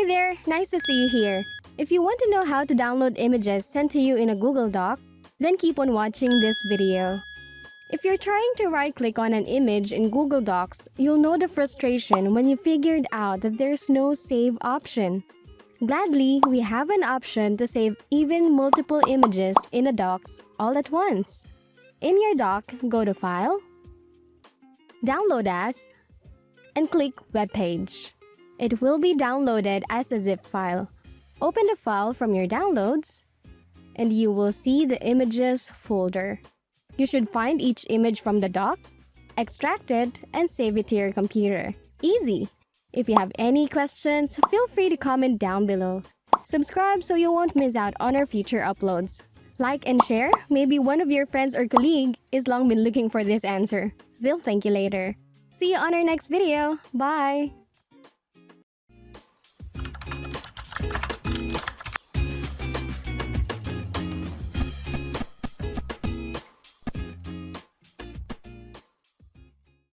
Hey there, nice to see you here. If you want to know how to download images sent to you in a Google Doc, then keep on watching this video. If you're trying to right-click on an image in Google Docs, you'll know the frustration when you figured out that there's no save option. Gladly, we have an option to save even multiple images in a docs all at once. In your doc, go to File, Download As, and click Web Page. It will be downloaded as a zip file. Open the file from your downloads, and you will see the Images folder. You should find each image from the doc, extract it, and save it to your computer. Easy! If you have any questions, feel free to comment down below. Subscribe so you won't miss out on our future uploads. Like and share, maybe one of your friends or colleague is long been looking for this answer. They'll thank you later. See you on our next video. Bye!